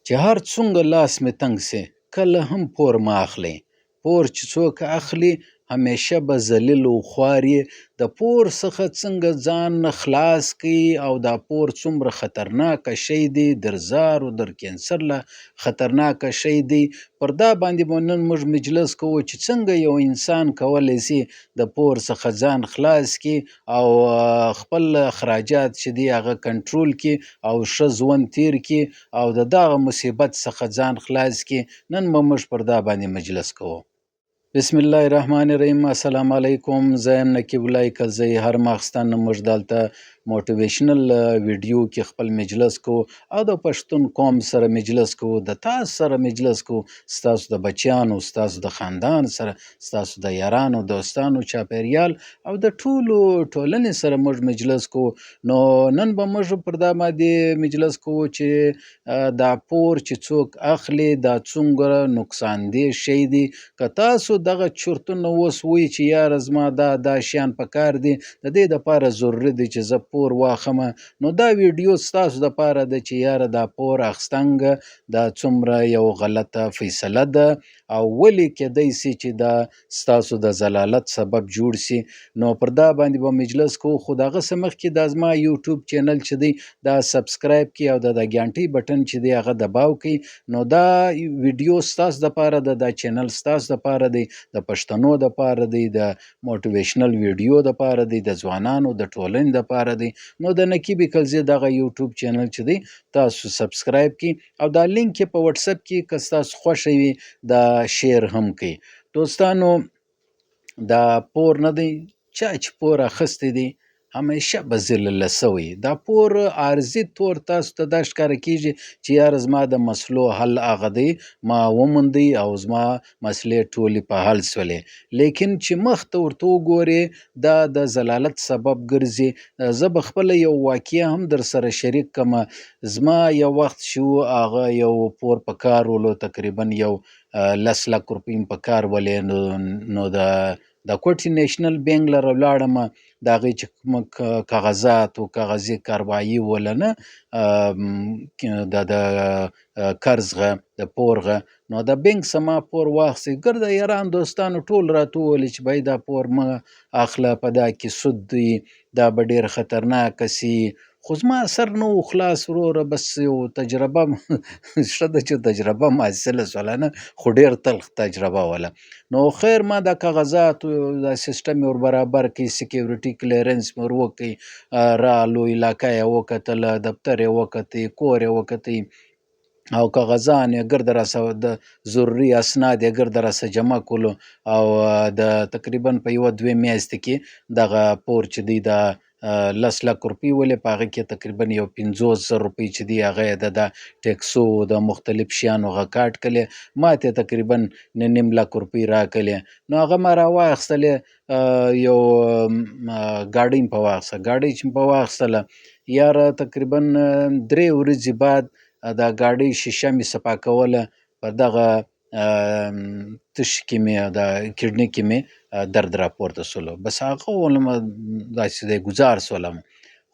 چې هر څومره لاس مې تنګ سي کله هم پور مه اخلئ. پور چې څوک اخلي همیشه به ذلیل و خوار یې. د پور څخه څنګه ځان خلاص کړي او دا پور څومره خطرناکه شی دی، در زار و در کینسر له خطرناکه شی دی. پر دا باندې به نن موږ مجلس کوو چې څنګه یو انسان کولی سي د پور څخه ځان خلاص کړي او خپل اخراجات چې دي هغه کنټرول کړي او ښه ژوند تیر کړي او د دغه مصیبت څخه ځان خلاص کړي. نن به موږ پر دا باندې مجلس کوو. بسم الله الرحمن الرحیم. السلام علیکم. زه یم نقیب الله کلزی. هر ماخستن موږ دلته موټیویشنل ویډیو کې خپل مجلس کو او د پښتون قوم سره مجلس کو، د تاسو سره مجلس کو، ستاسو د بچیانو، ستاسو د خاندان سره، ستاسو د یارانو، دوستانو، چاپیریال او د ټولو ټولنې سره موږ مجلس کو. نو نن به موږ پر دا باندې مجلس کو چې دا پور چې څوک اخلي دا څومره نقصان دی شی دی. که تاسو دغه چرتونه اوس وایي چې یاره زما دا شیان پکار دي، د دې دپاره ضروري دی چې زه پور واخلم، نو دا ویډیو ستاسو دپاره ده چې یاره دا پور اخیستنګ دا څومره یو غلطه فیصله ده او ولې کیدی سي چې دا ستاسو د ضلالت سبب جوړ سي. نو پر دا باندې به مجلس کوو. خو د هغه څه مخکې دا زما یوټیوب چینل چې دی دا سبسکرایب کړئ او د ګانټۍ بټن چې دی هغه دباو کړئ. نو دا ویډیو ستاسو دپاره ده، دا چینل ستاسو دپاره دی، د پښتنو دپاره دی، د موټیویشنل ویډیو دپاره دی، د ځوانانو د ټولنې دپاره دی. نو د نقیب کلزی دغه یوټیوب چینل چې دی تاسو سبسکرایب کړئ او دا لینک یې په واتساپ کې که ستاسو خوښه وي دا شیر هم کړئ. دوستانو دا پور نه دی، چا چې پور اخیستی دی همیشه به ذلیله سوی. دا پور عارضي طور تاسو ته دا ښکاره کیږي چې یاره زما د مسلو حل هغه دی، ما وموندی او زما مسلې ټولې په حل سولې، لیکن چې مخ ته ورته وګورې دا د ضلالت سبب ګرځي. زه به خپله یو واقعه هم در سره شریک کړم. زما یو وخت چې و هغه یو پور په کار ولو، تقریبا یو 10 لک روپۍ مې په کار ولې. نو د کوټې نیشنل بینک لره ولاړم، د هغې چې کوم کاغذات و کاغذي کاروایي وله نه د قرضغه د پورغه. نو د بینک څخه ما پور واخیستی. ګرده یاران دوستانو ټول راته وویل چې بهی دا پور مه اخله، په دا کې سود دی، دا به ډېر خطرناکه سي. خو زما سر نه و خلاص وروره، بس یو تجربه ښه ده چې تجربه هم حاصله سوله نه، خو ډېر تلخ تجربه وله. نو خیر ما دا کاغذات دا سیسټم یې ور برابر کړي، سیکیورټي کلیرنس مې ور وکړي، رالو علاقه یې وکتله، دفتر یې وکتی، کور یې وکتی او کاغذان یې ګرده راسه د ضروري اسناد یې ګرده راسه جمع کړلو او د تقریبا په یوه 2 میاشتې کې دغه پور چې دی دا 10 لک روپۍ ولې، په هغه کې تقریبا یو 50,000 روپۍ چې دی هغه یې د ټیکسو د مختلف شیانو هغه کاټ کړلې، ما ته تقریبا 9.5 لک روپۍ راکړلې. نو هغه ما راواخیستلې، یو ګاډۍ مې په واخیسته. ګاډۍ چې مې په واخیستله یاره تقریبا 3 ورځې بعد دا ګاډۍ شیشه مې صفا کوله، په دغه تشي کې مې د کډنۍ کې مې درد راپورته سولو. بس هغه ولمه داسې دی ګزار سولم.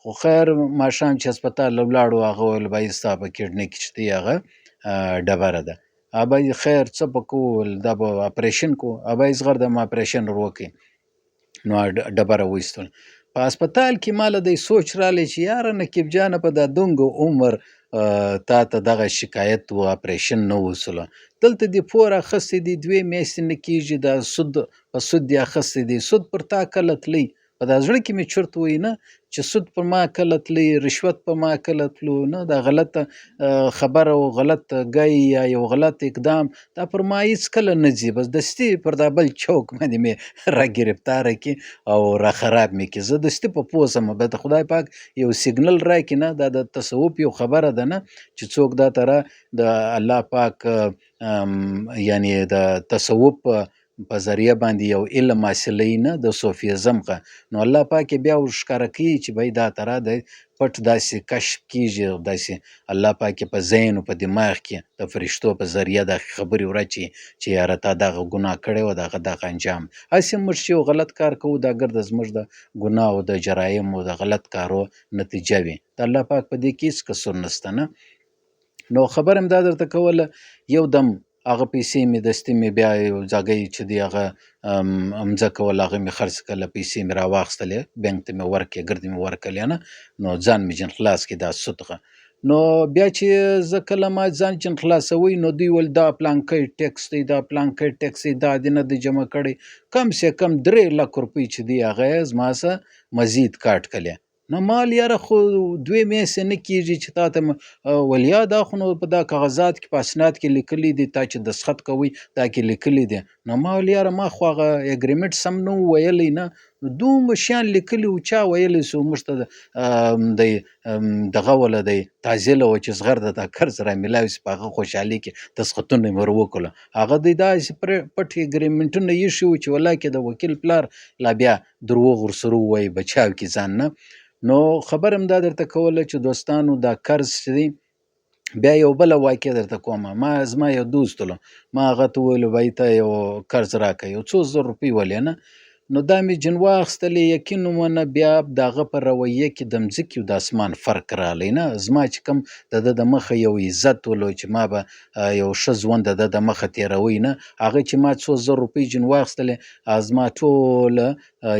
خو خیر ماښام چې هسپتال له ولاړو هغه وویل بهی ستا په کډنۍ کې چې دی هغه ډبره ده. ابی خیر څه به کوو، دا به اپریشن کوو. ابی زغرده ما اپریشن ور وکړي. نو ډبره وایستل. په هسپتال کې ماله دی سوچ رالی چې یاره نقیب جانه په دا دومره عمر تا ته دغه شکایت و اپریشن نه وسوله، دلته دې پور اخیستی دی 2 میاشتې نه کېږي، دا سود په سود دې اخیستی دی. سود پر تا کله تلی؟ په دا زړه کې مې چرت وایي نه چې سود پر ما کله تلی، رشوت په ما کله تلو نه. دا غلطه خبره او غلط ګی یا یو غلط اقدام دا پر ما هیڅ کله نه ځي. بس دستي پر دا بل چوک باندې مې را ګرفتاره کړي او را خراب مې کړي. زه دستي په پوه سم، به د خدای پاک یو سیګنل راکړي نه، دا د تصوف یو خبره ده نه چې څوک دا تره د الله پاک یعنی د تصوف په ذریعه باندې یو علم حاصلوي نه، د صوفیزم څخه. نو الله پاک بیا ورښکاره کوي چې بهی دا تره د پټ داسې کشف کېږي، داسې الله پاک په ذهن او په دماغ کې د فرشتو په ذریعه دا خبرې ورچي چې یاره تا دغه ګناه کړی و، دغه انجام. هسې موږ چې یو غلط کار کوو دا ګرده زموږ د ګناه او د جرایمو د غلط کارو نتیجه وي. د الله پاک په دې کې هېڅ قصور نشته نه. نو خبره مې دا درته کوله، یودم هغه پیسې مې دستي مې بیا یو ځاګۍ چې دی هغه مځکه وله هغه مې خرڅ کړله، پیسې مې راواخیستلې، بینک ته مې ورکړې، ګردې مې ورکړلې نه، نو ځان مې جن خلاص کړي دا سود څخه. نو بیا چې زه کله ما ځان جن خلاصوي، نو دوی ویل دا پلانکی ټیکس دی، دا پلانکی ټیکس دی، دا دې نه دی جمع کړی، کم سے کم 3 لک روپۍ چې دی هغه یې زما څه مزید کاټ کړلې. نو ما ویل یاره خو 2 میاشتې نه کېږي چې تا ته ویل یا دا خو نو په دا کاغذات کې په اسناد کې لیکلي دي، تا چې دستخط کوئ دا کې لیکلي دي. نو ما ویل یاره ما خو هغه اګریمنټ سم نه و ویلی، نه دومره شیان لیکلي وو، چا ویلی سو موږ ته دی دغه وله دی تعزیله وه چې زغرده دا قرض رامیلاوي سي، په هغه خوشحالي کې دستخطونه مې ور وکړله. هغه دی داسې پټ اګریمنټونه ایښي وو چې ولاکې د وکیل پلار لا بیا دروغ ورسره ووایي بچاو کړي ځان نه. نو خبره مې دا درته کوله چې دوستانو دا قرض چې دی. بیا یو بله واقعه درته کومه، زما یو دوست ولو، ما هغه ته وویلو بهی ته یو قرض راکړه، یو څو زره روپۍ ولې نه. نو دا مې جن واخیستلې، یقین ومنه بیا د هغه په رویه کې د مځکې او د اسمان فرق راغلی نه. زما چې کوم د ده د مخه یو عزت ولو چې ما به یو ښه ژوند د ده د مخه تېروی نه، هغه چې ما څو زره روپۍ جن واخیستلې، زما ټوله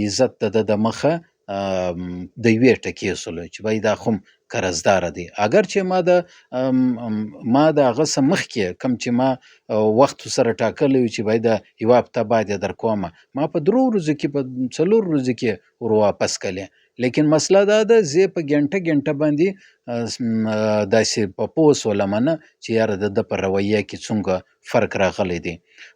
عزت د ده د مخه د یوې ټکې سولو چې بهی دا خو قرضداره دی. اگر چې ما د هغه څه مخکې کوم چې ما وخت ورسره ټاکلی وي چې باید یوه هفته بعد یې در کومه، ما په 3 ورځو کې په 4 ورځو کې ور واپس کړلې. لیکن مسله دا ده زه په ګنټه باندې داسې په پوه سولمه نه چې یاره د ده په رویه کې څومره فرق راغلی دی.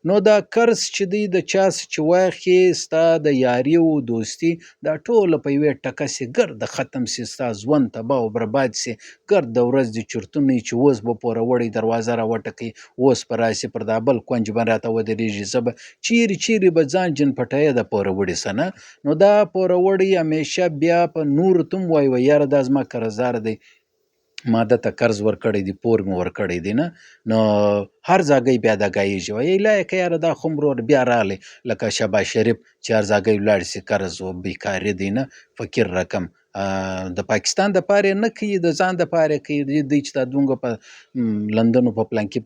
نو دا قرض چې دی د چا څه چې واخلې، ستا د یاري او دوستي دا ټوله په یوې ټکه سي ګرده ختم سي، ستا ژوند تباه او برباد سي، ګرده ورځ دې چورتونه وي چې اوس به پوره وړی دروازه را وټکوي، اوس به راسي پر دا بل کونج به راته ودرېږي، زه به چیرې به ځان جن پټیه د پوره وړي سه نه. نو دا پوره وړی همیشه بیا په نورو ته هم وایي یاره دا زما قرضدار دی، ما ده ته قرض ورکړی دی، پور مې ورکړی دی نه. نو هر ځاګۍ بیا دا ګایېږي، وایي لایقه یاره دا خو ورور بیا راغلی، لکه شهباز شریف چې هر ځاګۍ ولاړ سي قرض و بیکاري دی نه، فقیر رقم. د پاکستان دپاره یې نه کوي، د ځان دپاره یې کوي. دوی چې دا دومره په لندن په پلانکي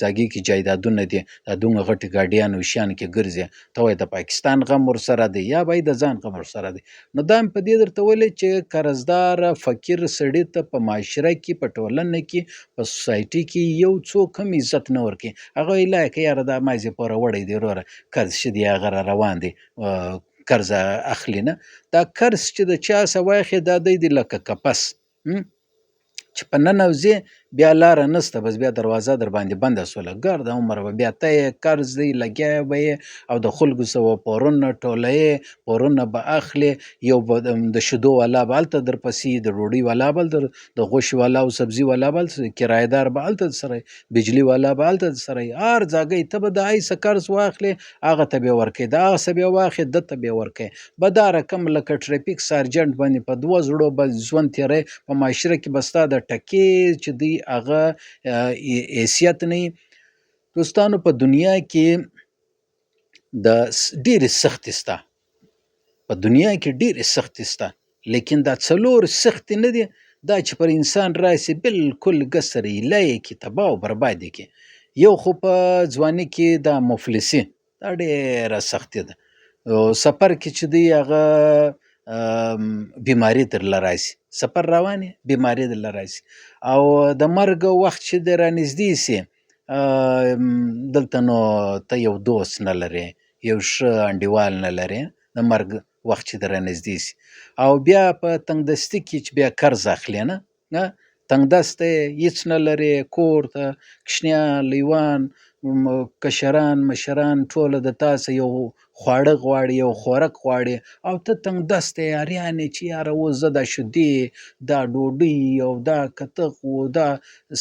ځاګۍ کې جایدادونه دي، دا دومره غټې ګاډیانو شیانو کې ګرځي، ته وایې د پاکستان غم ورسره دی یا به د ځان غم ورسره دی. نو دا مې په دې درته ویلې چې قرضداره فقیر سړي ته په معاشره کې، په ټولنه کې، په سوسایټي کې یو څوک هم عزت نه ورکوي. هغه وایي لایقه یاره دا ما زې پوره وړی دی وروره، قرض ښه دی هغه را روان دی، قرض اخلي نه. دا قرض چې د چا څه واخلې دا دی لکه کپس چې په ننوځې بیا لاره نسته، بس بیا دروازه در باندې بنده سوله، ګرده عمر به بیا ته یې قرض دی لګیا به یې او د خلکو څه به پورونه ټولوې، پورونه به اخلې، یو به د شیدو والا به هلته درپسې، د ډوډۍ والا به د غوښې والا او سبزي والا به هلته، کرایهدار به هلته درسره، بجلي والا به هلته درسره، هر ځاګۍ ته به د هغې څه قرض واخلې هغه ته به یې ورکوې، د هغه څه به یې واخلې ده ته به یې ورکوې. به دا رقم لکه ټرافیک سارجنټ باندې په 2 زړو به ژوند تېروې، په معاشره کې به ستا د ټکې چې دی هغه حیثیت نه وي. دوستانو په دنیا کې د ډېرې سختې سته، په دنیا کې ډېرې سختې سته، لیکن دا 4 سختې نه دي، دا چې پر انسان راسي بالکل ګسر ایله یې کړي، تباه او برباد یې کړي. یو خو په ځواني کې دا مفلسي، دا ډېره سختي ده. سفر کې چې دی هغه بیماري درله راسي، سفر روان یې بیماري درله راسي، او د مرګ وخت چې دی رانږدې سي، دلته نو ته یو دوست نه لرې، یو ښه انډیوال نه لرې، د مرګ وخت چې در رانږدې سي، او بیا په تنګ دستي کې چې بیا قرض اخلې نه، تنګ دسته یې، هېڅ نه لرې، کور ته کوشنیان لیوان کشران مشران ټوله د تا څه یو خواړه غواړي، یو خوراک غواړي، او ته تنګ دسته یې، حیران یې چې یاره اوس زه دا شیدې، دا ډوډۍ او دا کتغ و دا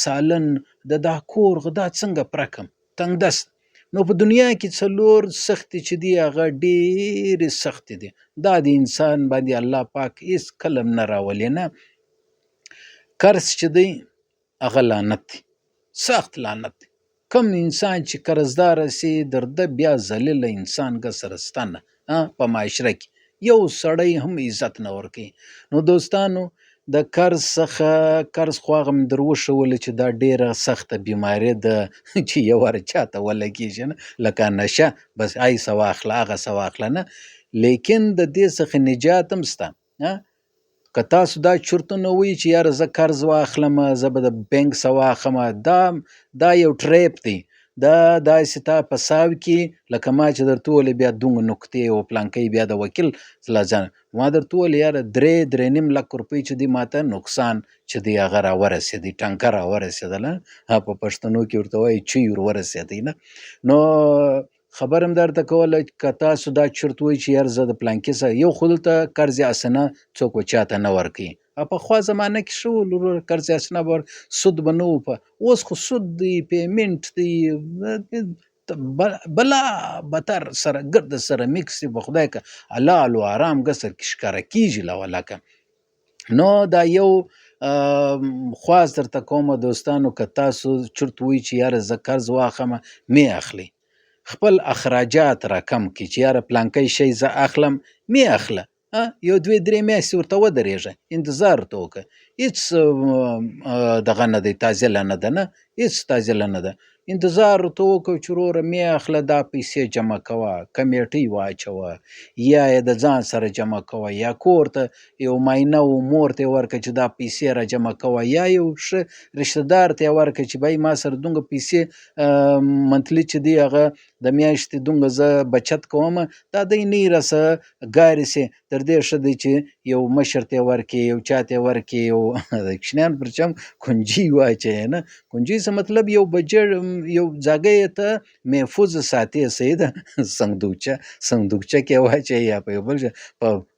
سالن د دا کور دا څنګه پوره کړم، تنګ دست. نو په دنیا کې 4 سختې چې دي هغه ډېرې سختې دي، دا د انسان باندې الله پاک هېڅ کله هم نه راولي نه. قرض چې دی هغه لعنت دی، سخت لعنت دی. کم انسان چې قرضداره سي در ده بیا ذلیله انسان ګسره سته نه په معاشره کې، یو سړی هم عزت نه ورکوي. نو دوستانو د قرض څخه قرض خو هغه مې در وښولې چې دا ډېره سخته بیماري ده چې یو وار چاته ولګېږي نه لکه نشه بس ایسه واخله هغسه واخله نه لیکن د دې څخه نجات هم شته که تاسو دا چورتونه وایي چې یاره زه قرض واخلمه زه به د بینک څه واخلمه دا یو ټریپ دی دا داسې تا په ساو کې لکه ما چې درته وویلې بیا دومره نکتې او پلانکۍ بیا د وکیل له ځانه ما درته وویل یاره 3 لک روپۍ چې دی ماته نقصان چې دی هغه راورسېدی ټنکه راورسېدله په پښتنو کې ورته وایي چوی ور ورسېدی نه نو خبر هم درته کوله که تاسو دا چرت وایي چې یار زه د پلانکي سره یو خو دلته قرض حسنه څوک به چاته نه ورکوي پخوا زمانه کې ښه ول وروره قرض حسنه به سود به نه و اوس خو سود دی پیمنټ دی بلا بتر سره ګرد سره میکس دی به خدای که حلال و حرام ګسر کې ښکاره کېږي له ولکه نو دا یو خواست درته کومه دوستانو که تاسو چرت وایي چې یاره زه قرض واخلمه مې اخلئ خپل اخراجات را کم کړي چې یاره پلانکی شی زه اخلم مې اخله یو 2-3 میاشتې ورته ودرېږه انتظار ورته وکړه هېڅ دغه نه دی تازیله نه ده نه هېڅ تازیله نه ده انتظار ورته وکړه چې وروره مې اخله دا پیسې جمع کوه کمیټۍ واچوه یا یې د ځان سره جمع کوه یا کور ته یو ماینه و مور ته یې ورکړه چې دا پیسې را جمع کوه یا یو ښه رشته دار ته یې ورکړه چې بای ما سره دومره پیسې منتلي چې دی هغه د میاشتې دومره زه بچت کوم دا دی نه یې راسه ګارې سي تر دې ښه دی چې یو مشر ته یې ورکړې یو چا ته یې فرقی یو د کشنیان پر چم کنجي واچي نه کنجي څه مطلب یو بجټ یو ځای ته محفوظ ساتي سید صندوقچه کې واچي یا په بل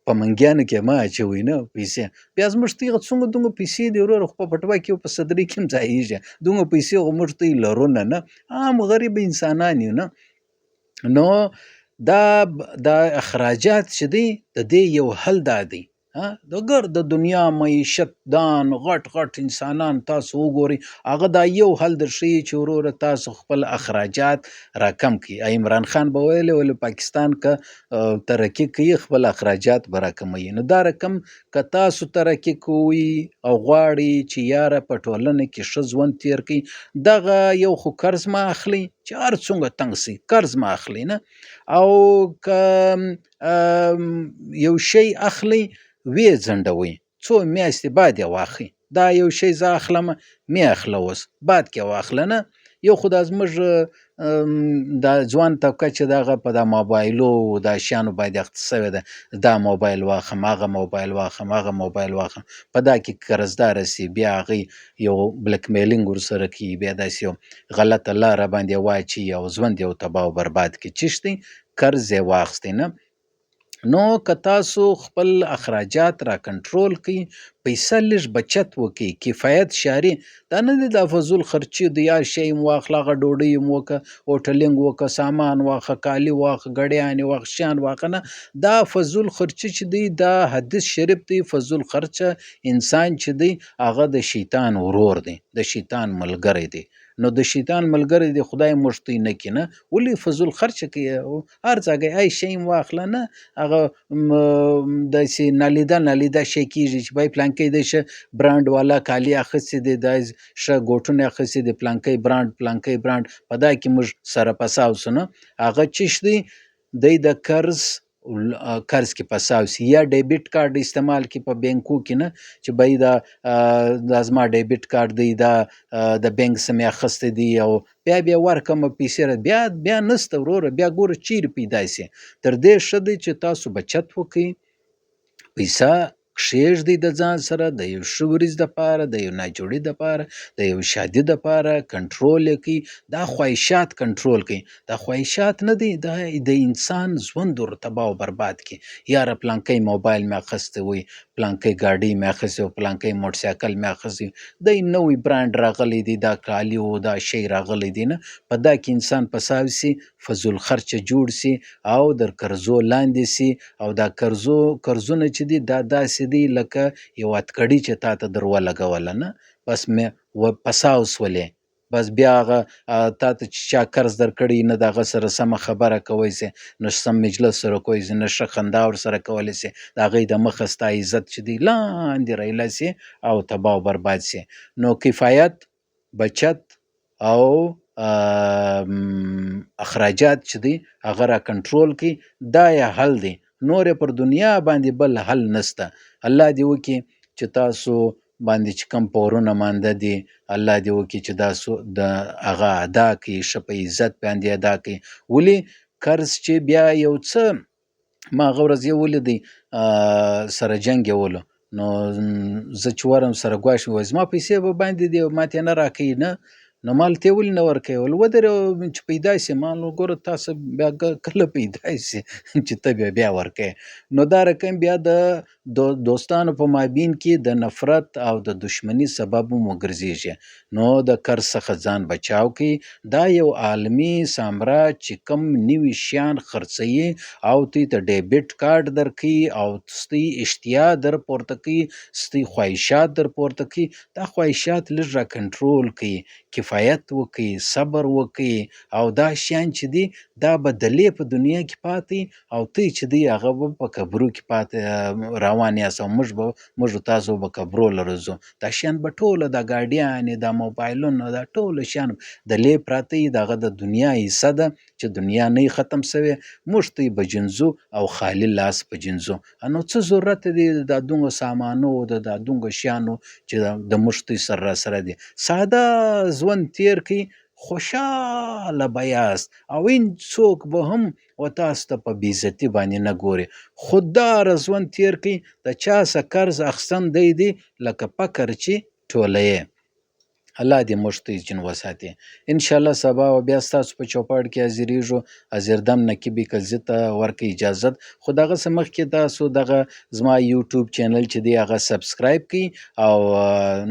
په منګیانو کې ما اچوي نه پیسې بیا زموږ ته څنګه دومره پیسې دی ورور خو په پټوا کې په صدري کې ځایږي دومره پیسې خو موږ ته لرونه نه عام غریب انسانان یو نه نو دا اخراجات چې دی د دې یو حل دی د ګرد دنیا معیشت دان غټ انسانان تاسو وګورئ هغه دا یو حل درښیي چې وروره تاسو خپل اخراجات راکم کړئ عمران خان به ویلي ول پاکستان که ترقي کوي خپل اخراجات به راکموي نو دا رقم که تاسو ترقي کوئ او غواړئ چې یاره په ټولنه کې ښه ژوند تیر کړئ دغه یو خو قرض مه اخلئ چې هر څومره تنګ سي قرض مه اخلئ نه او که یو شی اخلئ وی ځنډوئ څو میاشتې بعد یې واخلئ دا یو شی زه اخلمه مې اخله اوس بعد کې واخله نه یو خو دا زموږ دا ځوان طبقه چې دغه په دا موبایلو دا شیانو باید اخته سوې ده دا موبایل واخلم هغه موبایل واخلم هغه موبایل واخلم په دا کې قرضداره سي بیا هغوی یو بلک میلینګ ورسره کوي بیا داسې یو غلطه لاره باندې واچي او ژوند یو تباه او برباد کړي چشتئ قرض یې واخیستی نه نو که تاسو خپل اخراجات را کنټرول کړئ پیسه لږ بچت وکړئ کفایت شاري دا نه دی دا فضول خرچي د یا شی م واخله هغه ډوډۍ م وکړه هوټلینګ وکړه سامان واخله کالي واخله ګډیانې واخله شیان واخله نه دا فضول خرچي چې دی دا حدیث شریف دی فضول خرچه انسان چې دی هغه د شیطان ورور دی د شیطان ملګری دی نو د شیطان ملګری دی خدای موږ ته نه کړي نه ولې فضول خرچه کوي هر ځای ای شی م واخله نه هغه داسې نالیده شی کېږي چې بای پلانکی دی ښه برانډ والا کالي اخیستې دی دا ښه ګوټونه اخیستې دی پلانکی برانډ په دا کې موږ سره پساو سو نه هغه چش دی د قرض کې پساو سي یا ډیبټ کارت استعمال کی په بانکو کې نه چې بای دا زما ډیبټ کارت دی دا د بانک سمې اخیستې دی او بیا ورکم پیسې بیا نسته وروره بیا ګوره چیرې پیدا سي تر دې ښه دی چې تاسو بچت وکړئ پیسه کښېږدئ د ځان سره د یو ښه ورځ دپاره د یو ناجوړي دپاره د یو شادي دپاره کنټرول یې کړئ دا خواهشات کنټرول کړئ دا خواهشات نه دی دا د انسان ژوند ور تباه او برباد کړي یاره پلانکی موبایل مې اخیستی وي پلانکی ګاډۍ مې اخیستې وي پلانکی موټرسایکل مې اخیستی دی نوی برانډ راغلی دی دا کالي و دا شی راغلی دی نه په دا کې انسان پساو سي فضول خرچه جوړ سي او در قرضو لاندې سي او دا قرضونه چې دي دا داسې دی لکه یو اتکړي چې تا ته در ولګوله نه بس مې پساو سولې بس بیا هغه تا ته چې چا قرض درکړی نه د هغه سره سمه خبره کوی سې، نه سم مجلس سره کوی سې، نه ښه خندا ورسره کولی سې، د هغوی د مخه ستا عزت چې دی لاندې رایله سي او تباه او برباد سي. نو کفایت، بچت او اخراجات چې دی هغه را کنټرول کړي، دا یې حل دی. نور یې پر دنیا باندې بل حل نسته. الله دې وکړي چې تاسو باندې چې کوم پورونه مانده دي، الله دې وکړي چې دا د هغه ادا کړي، ښه په عزت باندې ادا کړي. ولې قرض چې بیا یو څه ما هغه ورځ یو ولیدی سره جنګېولو، نو زه چې ورم سره ګواښ مې وویل زما پیسې به باندې دي او ماته یې نه راکوي. نه نو ما ته یې ولې نه ورکوې؟ ویل ودرېږه چې پیدا شي. ما نو ګوره تاسو بیا کله پیدا شي چې ته بیا ورکوې. نو دا رقم بیا د دوستانو په مابین کې د نفرت او د دشمني سبب هم وګرځېږي. نو د قرض څخه ځان بچاو کوي. دا یو عالمي سامراج چې کوم نوي شیان خرڅوي او دوی ته ډیبټ کارت درکوي او ستی اشتیا در پورته کوي، ستی خواهشات در پورته کوي. دا خواهشات لږ را کنټرول کوي، کفایت وکړي، صبر وکړي او دا شیان چې دي دا به دلې په دنیا کې پاتې او تی چې دی هغه به په قبرو کې پاتې روان یاست او موږ تاسو به قبرو لره ځو. دا شیان به ټوله د ګاډیانې، د موبایلونو، دا ټوله شیان دلې پراته وي، د هغه د دنیا حصه ده چې دنیا نه ختم سوی، موږ ته به جنځو او خالي لاس به جنځو. نو څه ضرورت دی د دومره سامانو د دومره شیانو چې د موږ ته سره راسره دي. ساده ژوند تیر کړئ، خوشحاله به یاست او هیڅوک به هم و تاسو ته په بېعزتي باندې نه ګوري. خودداره ژوند تیر کړئ. د چا څه قرض اخیستن دی لکه فقر چې ټولوي. الله دې موږ ته جن وساتي. انشاءالله سبا و بیا ستاسو په چوپړ کې حاضرېږو. حاضردم نقیبي کلزي ته ورکړئ اجازت. خو د هغه څه مخکې تاسو دغه زما یوټیوب چینل چې دی هغه سبسکرایب کړئ او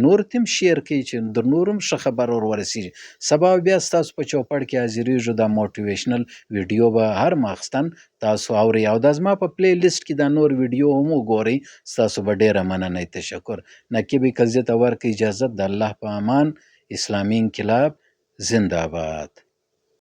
نور ته هم شیر کړئ چې در نور هم ښه خبر ور ورسېږي. سبا بیا ستاسو په چوپړ کې حاضرېږو. دا موټیویشنل ویډیو به هر ماخستن تاسو اورئ او دا زما په پلی لیست کې دا نور ویډیو هم وګورئ. ستاسو به ډېره مننه. تشکر. نقیبي کلزي ته ورکړئ اجازت. د الله په امان. اسلامي انقلاب زنده باد.